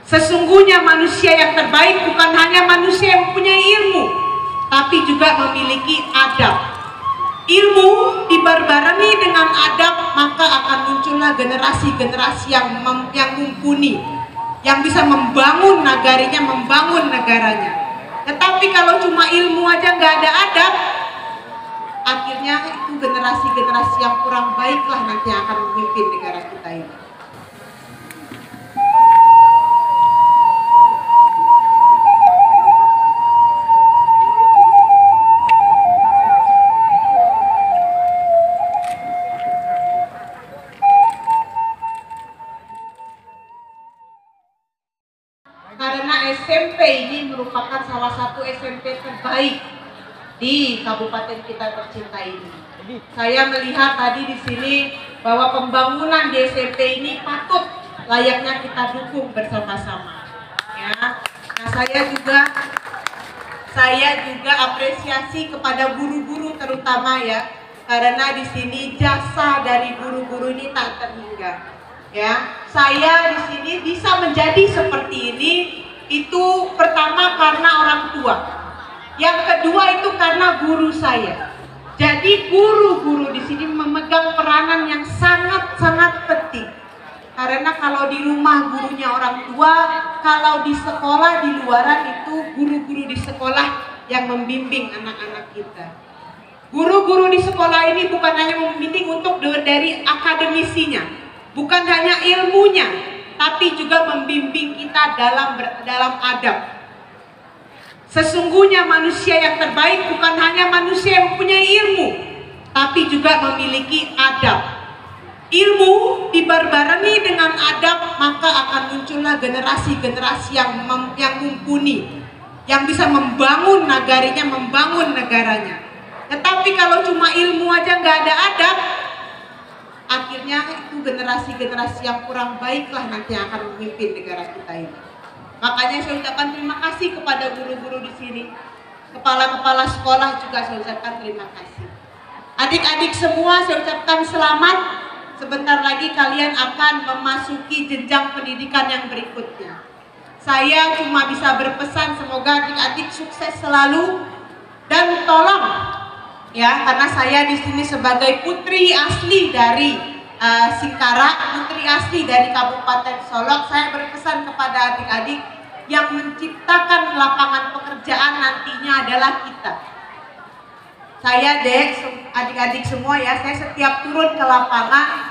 Sesungguhnya manusia yang terbaik bukan hanya manusia yang mempunyai ilmu, tapi juga memiliki adab. Ilmu dibarengi dengan adab, maka akan muncullah generasi-generasi yang mumpuni, yang bisa membangun nagarinya, membangun negaranya. Tetapi kalau cuma ilmu aja nggak ada adab, akhirnya itu generasi-generasi yang kurang baiklah nanti yang akan memimpin negara kita ini. Karena SMP ini merupakan salah satu SMP terbaik di kabupaten kita tercinta ini. Saya melihat tadi di sini bahwa pembangunan di SMP ini patut layaknya kita dukung bersama-sama. Ya. Nah, saya juga apresiasi kepada guru-guru terutama ya, karena di sini jasa dari guru-guru ini tak terhingga. Ya, saya di sini bisa menjadi seperti ini itu pertama karena orang tua. Yang kedua itu karena guru saya. Jadi guru-guru di sini memegang peranan yang sangat-sangat penting. Karena kalau di rumah gurunya orang tua, kalau di sekolah di luaran itu guru-guru di sekolah yang membimbing anak-anak kita. Guru-guru di sekolah ini bukan hanya membimbing untuk dari akademisinya, bukan hanya ilmunya, tapi juga membimbing kita dalam adab. Sesungguhnya manusia yang terbaik bukan hanya manusia yang mempunyai ilmu, tapi juga memiliki adab. Ilmu dibarengi dengan adab, maka akan muncullah generasi-generasi yang mumpuni, yang bisa membangun nagarinya, membangun negaranya. Tetapi kalau cuma ilmu aja nggak ada adab, akhirnya itu generasi-generasi yang kurang baiklah nanti yang akan memimpin negara kita ini. Makanya saya ucapkan terima kasih kepada guru-guru di sini, kepala-kepala sekolah juga saya ucapkan terima kasih. Adik-adik semua saya ucapkan selamat. Sebentar lagi kalian akan memasuki jenjang pendidikan yang berikutnya. Saya cuma bisa berpesan semoga adik-adik sukses selalu dan tolong ya, karena saya di sini sebagai putri asli dari Singkarak, putri asli dari Kabupaten Solok, saya berpesan kepada adik-adik yang menciptakan lapangan pekerjaan nantinya adalah kita. Saya adik-adik semua ya, saya setiap turun ke lapangan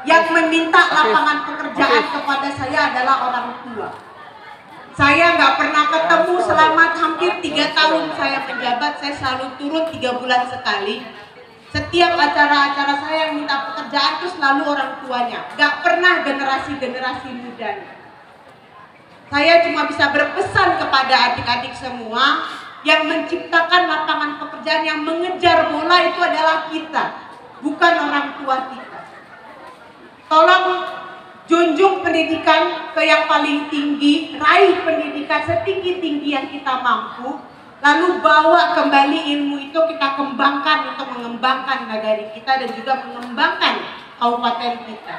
yang meminta lapangan pekerjaan kepada saya adalah orang tua. Saya nggak pernah ketemu selama hampir 3 tahun saya menjabat, saya selalu turun 3 bulan sekali. Setiap acara-acara saya yang minta pekerjaan itu selalu orang tuanya, nggak pernah generasi-generasi mudanya. Saya cuma bisa berpesan kepada adik-adik semua yang menciptakan lapangan pekerjaan, yang mengejar bola itu adalah kita, bukan orang tua kita. Tolong junjung pendidikan ke yang paling tinggi, raih pendidikan setinggi-tinggi yang kita mampu, lalu bawa kembali ilmu itu kita kembangkan untuk mengembangkan negara kita dan juga mengembangkan kabupaten kita.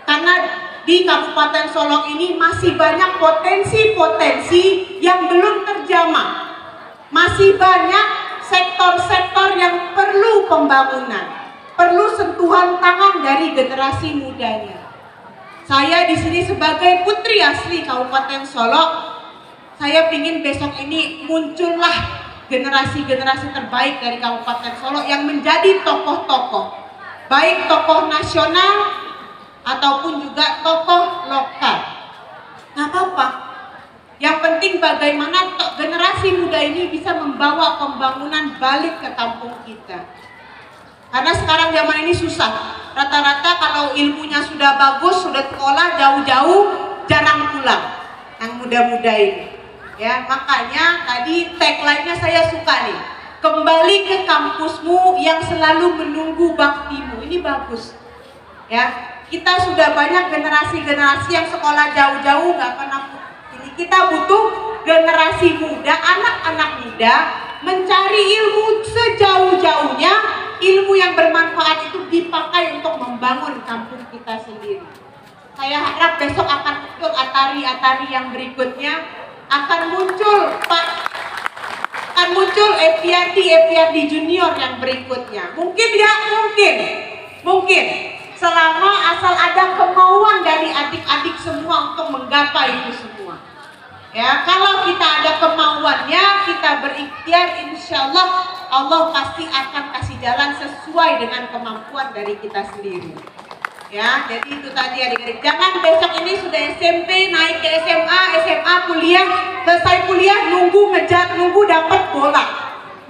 Karena di Kabupaten Solok ini masih banyak potensi-potensi yang belum terjamah. Masih banyak sektor-sektor yang perlu pembangunan, perlu sentuhan tangan dari generasi mudanya. Saya di sini sebagai putri asli Kabupaten Solok, saya ingin besok ini muncullah generasi-generasi terbaik dari Kabupaten Solok yang menjadi tokoh-tokoh, baik tokoh nasional ataupun juga tokoh lokal. Nggak apa-apa. Yang penting bagaimana generasi muda ini bisa membawa pembangunan balik ke kampung kita. Karena sekarang zaman ini susah. Rata-rata kalau ilmunya sudah bagus, sudah sekolah jauh-jauh, jarang pulang. Yang muda-muda ini. Ya, makanya tadi tagline-nya saya suka nih. Kembali ke kampusmu yang selalu menunggu baktimu. Ini bagus. Ya, kita sudah banyak generasi-generasi yang sekolah jauh-jauh nggak pernah. Ini kita butuh generasi muda, anak-anak muda mencari ilmu sejauh-jauhnya. Ilmu yang bermanfaat itu dipakai untuk membangun kampung kita sendiri. Saya harap besok akan muncul Atari yang berikutnya, akan muncul FPRD junior yang berikutnya. Mungkin ya, mungkin selama asal ada kemauan dari adik-adik semua untuk menggapai itu semua. Ya, kalau kita ada kemauannya, kita berikhtiar, insya Allah pasti akan kasih jalan sesuai dengan kemampuan dari kita sendiri. Ya, jadi itu tadi adik-adik. Jangan besok ini sudah SMP naik ke SMA kuliah, selesai kuliah nunggu dapat bola,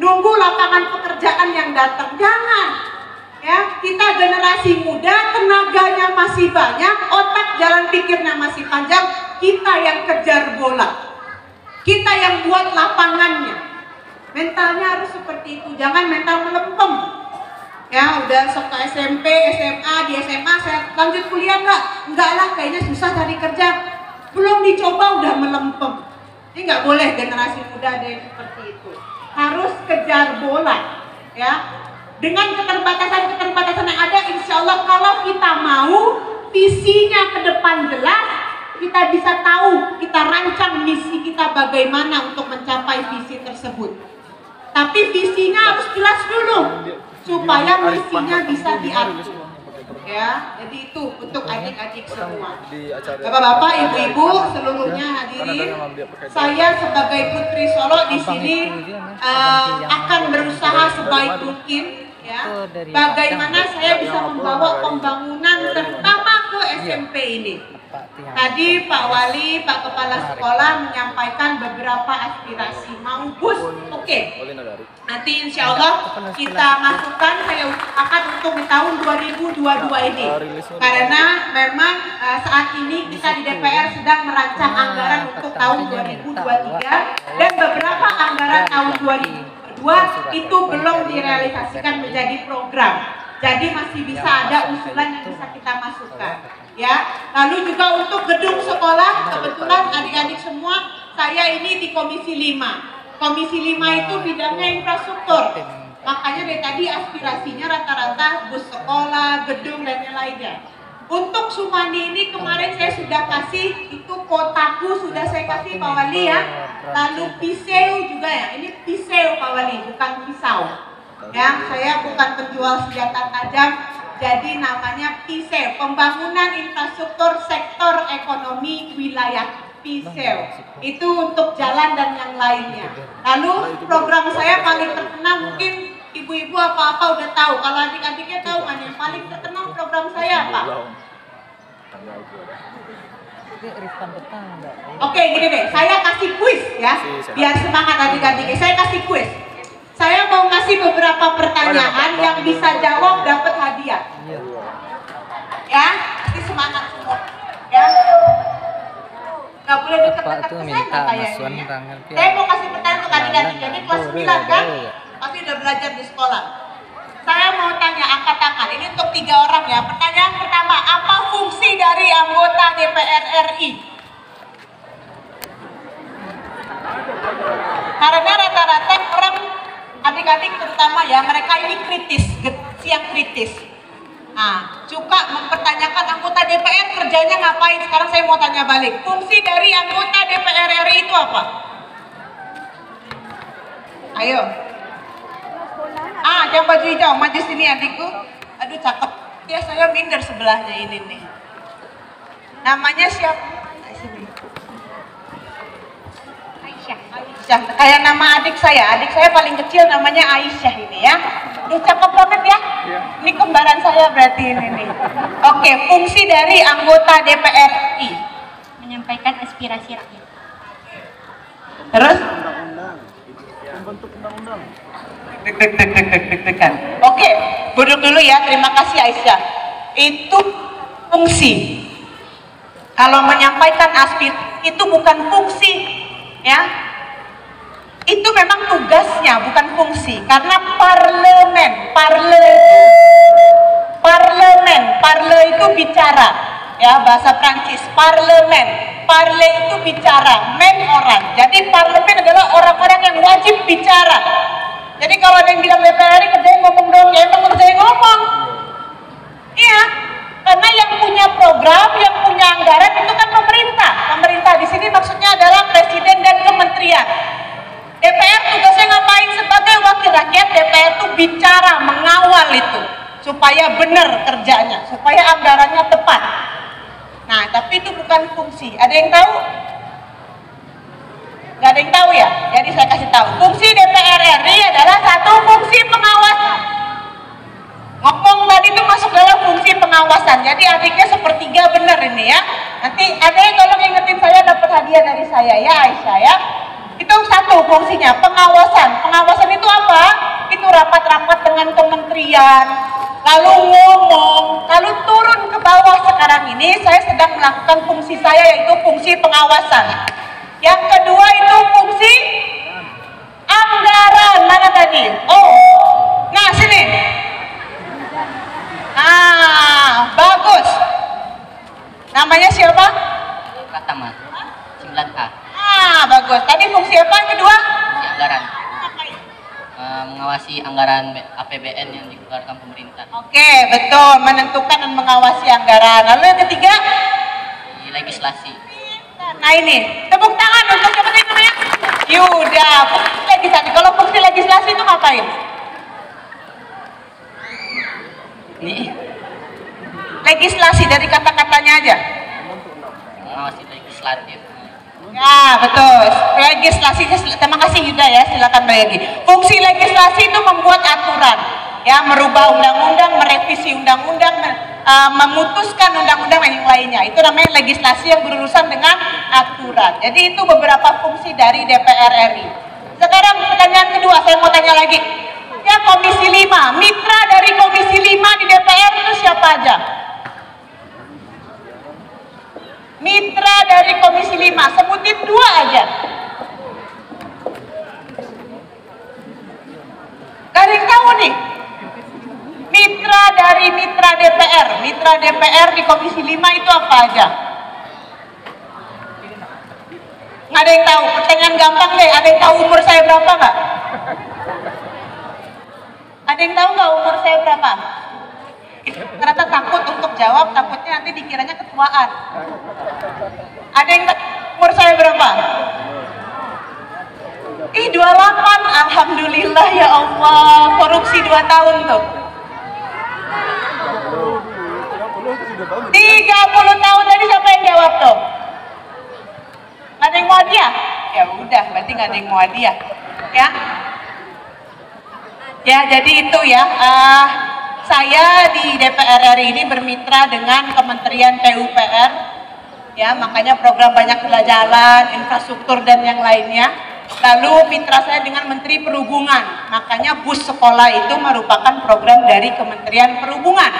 nunggu lapangan pekerjaan yang datang. Jangan. Ya, kita generasi muda, tenaganya masih banyak, otak jalan pikirnya masih panjang. Kita yang kejar bola, kita yang buat lapangannya. Mentalnya harus seperti itu, jangan mental melempem. Ya, udah sok ke SMP, SMA, di SMA saya lanjut kuliah enggak lah, kayaknya susah cari kerja. Belum dicoba udah melempem. Ini nggak boleh generasi muda ada yang seperti itu. Harus kejar bola, ya. Dengan keterbatasan yang ada, insya Allah kalau kita mau visinya ke depan jelas, kita bisa tahu, kita rancang misi kita bagaimana untuk mencapai visi tersebut. Tapi visinya harus jelas dulu supaya misinya bisa diatur. Ya, jadi itu untuk adik-adik semua. Bapak-bapak, ibu-ibu, seluruhnya hadirin. Saya sebagai Putri Solo di sini akan berusaha sebaik mungkin. Ya, bagaimana saya bisa membawa pembangunan terutama ke SMP ini. Tadi Pak Wali, Pak Kepala Sekolah menyampaikan beberapa aspirasi. Mau bus, oke. Nanti insya Allah kita masukkan, saya usahakan untuk di tahun 2022 ini. Karena memang saat ini kita di DPR sedang merancang anggaran untuk tahun 2023 dan beberapa anggaran tahun 2022 itu belum direalisasikan menjadi program. Jadi masih bisa ada usulan yang bisa kita masukkan. Ya, lalu juga untuk gedung sekolah, kebetulan adik-adik semua, saya ini di Komisi 5. Komisi 5 itu bidangnya infrastruktur. Makanya dari tadi aspirasinya rata-rata bus sekolah, gedung dan yang lainnya. Untuk Sumandi ini kemarin saya sudah kasih, itu kotaku sudah saya kasih Pak Wali ya. Lalu pisau juga ya, ini pisau Pak Wali, bukan pisau. Ya, saya bukan penjual senjata tajam. Jadi namanya PISEW, Pembangunan Infrastruktur Sektor Ekonomi Wilayah PISEW. Itu untuk jalan dan yang lainnya. Lalu program saya paling terkenal, mungkin ibu-ibu apa-apa udah tahu. Kalau adik-adiknya tahu kan yang paling terkenal program saya apa? Oke, gini deh, saya kasih kuis ya, biar semangat adik-adiknya. Saya kasih kuis. Saya mau ngasih beberapa pertanyaan yang bisa jawab dapat hadiah. Ya, ini semangat semua. Ya, nggak boleh dekat-dekat ke sana kayaknya. Saya mau kasih pertanyaan untuk adik-adik. Jadi kelas 9 kan, pasti udah belajar di sekolah. Saya mau tanya, angkat tangan. Ini untuk 3 orang ya. Pertanyaan pertama, apa fungsi dari anggota DPR RI? Karena rata-rata orang adik-adik terutama ya, mereka ini kritis, siang kritis. Nah, suka mempertanyakan anggota DPR kerjanya ngapain. Sekarang saya mau tanya balik, fungsi dari anggota DPR RI itu apa? Ayo. Yang baju hijau, maju sini adikku. Aduh cakep. Ya saya minder sebelahnya ini nih. Namanya siapa? Aisyah, kayak nama adik saya paling kecil namanya Aisyah ini ya. Udah cakep banget ya. Ini kembaran saya berarti ini nih. Oke, fungsi dari anggota DPR RI menyampaikan aspirasi rakyat. Terus? Membentuk undang-undang. Oke, duduk dulu ya. Terima kasih Aisyah. Itu fungsi. Kalau menyampaikan aspirasi itu bukan fungsi, ya. Itu memang tugasnya, bukan fungsi. Karena parle itu bicara, ya, bahasa Prancis. Parle itu bicara, orang. Jadi parlemen adalah orang-orang yang wajib bicara. Jadi kalau ada yang bilang DPR RI kerjanya ngomong dong, ya emang kerjanya ngomong. Iya, Karena yang punya program, yang punya anggaran itu kan pemerintah. Pemerintah di sini maksudnya adalah presiden dan kementerian. DPR tugasnya ngapain? Sebagai wakil rakyat, DPR tuh bicara, mengawal itu supaya benar kerjanya, supaya anggarannya tepat. Nah, tapi itu bukan fungsi. Ada yang tahu? Gak ada yang tahu ya? Jadi saya kasih tahu. Fungsi DPR RI adalah satu, fungsi pengawasan. Ngomong tadi itu masuk dalam fungsi pengawasan. Jadi adiknya sepertiga benar ini ya. Nanti ada yang tolong ingetin saya, dapat hadiah dari saya ya Aisyah ya. Itu satu fungsinya, pengawasan. Pengawasan itu apa? Itu rapat-rapat dengan kementerian, lalu ngomong, lalu turun ke bawah. Sekarang ini saya sedang melakukan fungsi saya, yaitu fungsi pengawasan. Yang kedua itu fungsi anggaran. Mana tadi? Oh, nah sini. Bagus. Namanya siapa? Pratama, 9A. Bagus. Tadi fungsi apa yang kedua? Fungsi anggaran. Mengawasi anggaran APBN yang dikeluarkan pemerintah. Oke, betul. Menentukan dan mengawasi anggaran. Lalu yang ketiga? Di legislasi. Nah ini, tepuk tangan untuk siapa tadi namanya? Yuda. Fungsi legislasi. Kalau fungsi legislasi itu ngapain? Ini Legislasi dari kata-katanya aja. mengawasi legislatif. Ya betul, legislasi. Terima kasih Yuda ya, silakan lagi. Fungsi legislasi itu membuat aturan, ya, merubah undang-undang, merevisi undang-undang, memutuskan undang-undang dan yang lainnya. Itu namanya legislasi yang berurusan dengan aturan. Jadi itu beberapa fungsi dari DPR RI. Sekarang pertanyaan kedua, saya mau tanya lagi. Ya, Komisi 5, mitra dari Komisi 5 di DPR itu siapa aja? Mitra dari Komisi 5, sebutin dua aja. Gak ada yang tahu nih. Mitra dari mitra DPR di Komisi 5 itu apa aja? Gak ada yang tahu. Pertanyaan gampang deh. Ada yang tahu umur saya berapa nggak? Ada yang tahu nggak umur saya berapa? Ternyata takut untuk jawab, takutnya nanti dikiranya ketuaan. Ada yang tahu umur saya berapa? 28, alhamdulillah ya Allah, korupsi 2 tahun tuh. 30 tahun tadi siapa yang jawab tuh? Gak ada yang mau hadiah? Ya udah, berarti gak ada yang mau hadiah. Ya jadi itu ya, saya di DPR RI ini bermitra dengan Kementerian PUPR, ya makanya program banyak jalan, infrastruktur dan yang lainnya. Lalu mitra saya dengan Menteri Perhubungan, makanya bus sekolah itu merupakan program dari Kementerian Perhubungan,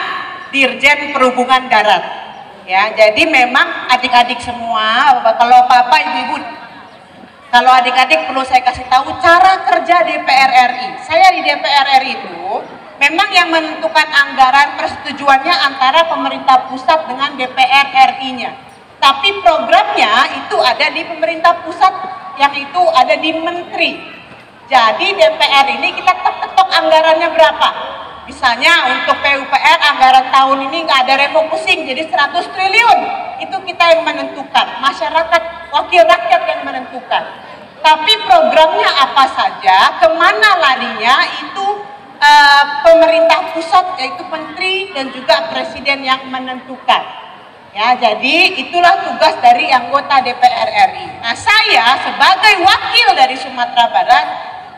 Dirjen Perhubungan Darat. Ya, jadi memang adik-adik semua, kalau bapak ibu-ibu, kalau adik-adik perlu saya kasih tahu cara kerja DPR RI. Saya di DPR RI itu memang yang menentukan anggaran persetujuannya antara pemerintah pusat dengan DPR RI-nya. Tapi programnya itu ada di pemerintah pusat, yang itu ada di menteri. Jadi DPR ini kita ketok anggarannya berapa. Misalnya untuk PUPR anggaran tahun ini nggak ada refocusing, jadi 100 triliun. Itu kita yang menentukan, masyarakat, wakil rakyat yang menentukan. Tapi programnya apa saja, kemana larinya, itu pemerintah pusat, yaitu menteri dan juga presiden yang menentukan. Ya, jadi itulah tugas dari anggota DPR RI. Nah, saya sebagai wakil dari Sumatera Barat,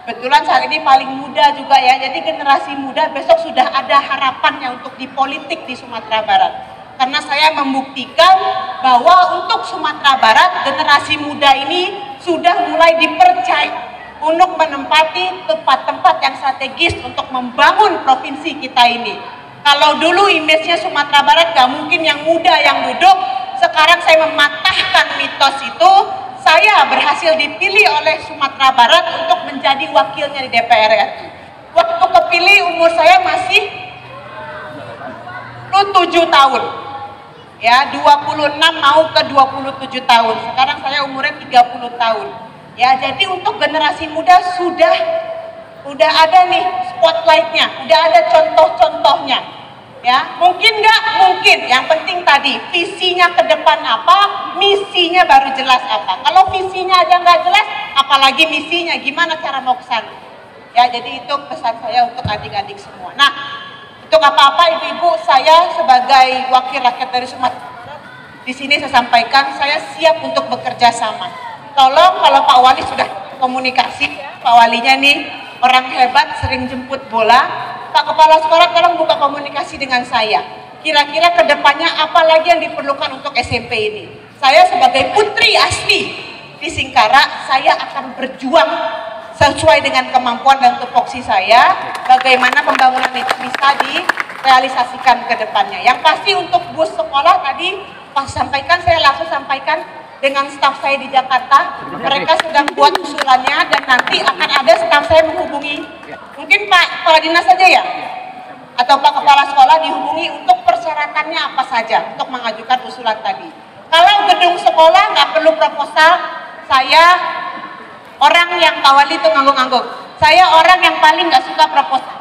kebetulan saat ini paling muda juga ya, jadi generasi muda besok sudah ada harapannya untuk di politik di Sumatera Barat. Karena saya membuktikan bahwa untuk Sumatera Barat, generasi muda ini sudah mulai dipercaya untuk menempati tempat-tempat yang strategis untuk membangun provinsi kita ini. Kalau dulu image-nya Sumatera Barat gak mungkin yang muda yang duduk, sekarang saya mematahkan mitos itu. Saya berhasil dipilih oleh Sumatera Barat untuk menjadi wakilnya di DPR RI. Waktu kepilih umur saya masih 7 tahun. Ya, 26 mau ke 27 tahun. Sekarang saya umurnya 30 tahun. Ya, jadi untuk generasi muda sudah ada nih spotlightnya, udah ada contoh-contohnya. Ya, mungkin nggak? Mungkin. Yang penting tadi visinya ke depan apa, misinya baru jelas apa. Kalau visinya aja nggak jelas, apalagi misinya, gimana cara mau ke sana? Ya, jadi itu pesan saya untuk adik-adik semua. Nah, untuk apa-apa ibu-ibu, saya sebagai wakil rakyat dari Sumatera Barat di sini saya sampaikan saya siap untuk bekerja sama. Tolong kalau Pak Wali sudah komunikasi, Pak Walinya nih orang hebat, sering jemput bola. Pak Kepala Sekolah tolong buka komunikasi dengan saya. Kira-kira kedepannya apa lagi yang diperlukan untuk SMP ini? Saya sebagai putri asli di Singkara, saya akan berjuang sesuai dengan kemampuan dan tupoksi saya. Bagaimana pembangunan itu bisa direalisasikan ke depannya. Yang pasti untuk bus sekolah tadi pas sampaikan, saya langsung sampaikan dengan staf saya di Jakarta. Mereka sedang buat usulannya dan nanti akan ada staf saya menghubungi. Mungkin Pak Kepala Dinas saja ya? Atau Pak Kepala Sekolah dihubungi untuk persyaratannya apa saja untuk mengajukan usulan tadi. Kalau gedung sekolah nggak perlu proposal, saya orang yang Pak Wali itu ngangguk-ngangguk. Saya orang yang paling nggak suka proposal.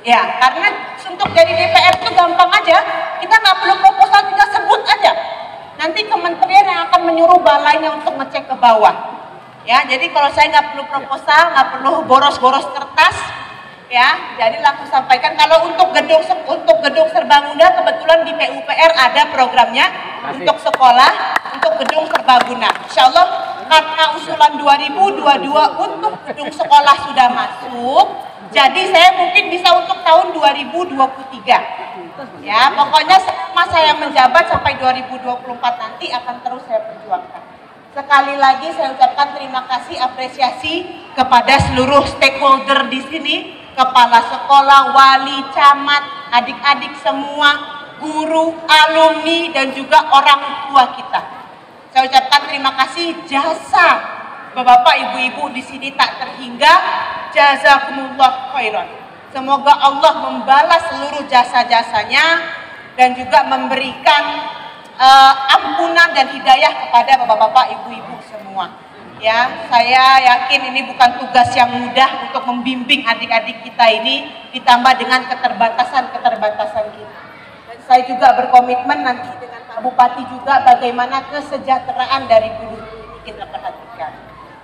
Ya, karena untuk jadi DPR itu gampang aja. Kita nggak perlu proposal, kita sebut aja. Nanti kementerian yang akan menyuruh balainya untuk ngecek ke bawah. Ya, jadi kalau saya nggak perlu proposal, nggak perlu boros-boros kertas, ya. Jadi langsung sampaikan kalau untuk gedung serbaguna kebetulan di PUPR ada programnya untuk sekolah, untuk gedung serbaguna. Insya Allah karena usulan 2022 untuk gedung sekolah sudah masuk, jadi saya mungkin bisa untuk tahun 2023. Ya, pokoknya selama saya menjabat sampai 2024 nanti akan terus saya perjuangkan. Sekali lagi saya ucapkan terima kasih, apresiasi kepada seluruh stakeholder di sini, kepala sekolah, wali, camat, adik-adik semua, guru, alumni, dan juga orang tua kita. Saya ucapkan terima kasih, jasa Bapak Ibu-ibu di sini tak terhingga. Jazakumullah khairan. Semoga Allah membalas seluruh jasa-jasanya dan juga memberikan ampunan dan hidayah kepada bapak-bapak, ibu-ibu semua. Ya, saya yakin ini bukan tugas yang mudah untuk membimbing adik-adik kita ini, ditambah dengan keterbatasan kita. Dan saya juga berkomitmen nanti dengan Pak Bupati juga bagaimana kesejahteraan dari guru ini kita perhatikan.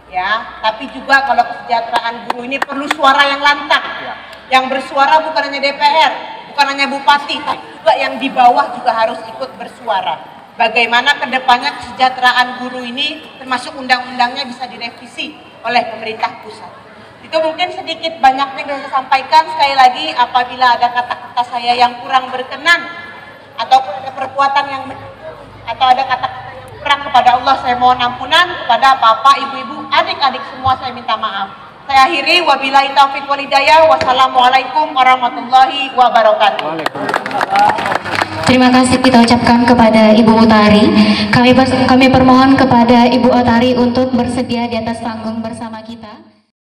Ya, tapi juga kalau kesejahteraan guru ini perlu suara yang lantang. Yang bersuara bukan hanya DPR, bukan hanya bupati, tapi juga yang di bawah juga harus ikut bersuara. Bagaimana kedepannya kesejahteraan guru ini termasuk undang-undangnya bisa direvisi oleh pemerintah pusat. Itu mungkin sedikit banyaknya yang saya sampaikan. Sekali lagi apabila ada kata-kata saya yang kurang berkenan ataupun ada perbuatan yang atau ada kata-kata yang kurang kepada Allah, saya mohon ampunan. Kepada bapak, ibu-ibu, adik-adik semua saya minta maaf. Saya akhiri, wabillahi taufiq wal hidayah. Wassalamualaikum warahmatullahi wabarakatuh. Terima kasih kita ucapkan kepada Ibu Utari. Kami permohon kepada Ibu Utari untuk bersedia di atas panggung bersama